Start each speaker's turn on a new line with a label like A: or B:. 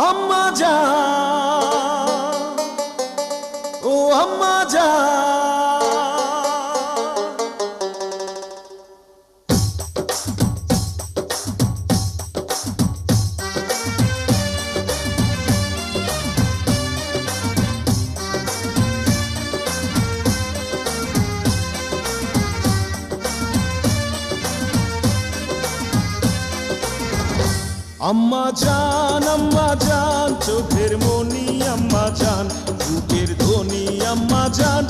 A: আম্মা জান, ও আম্মা জান, আম্মা জান, চোখের মনি আম্মা জান, বুকের ধ্বনি আম্মা জান।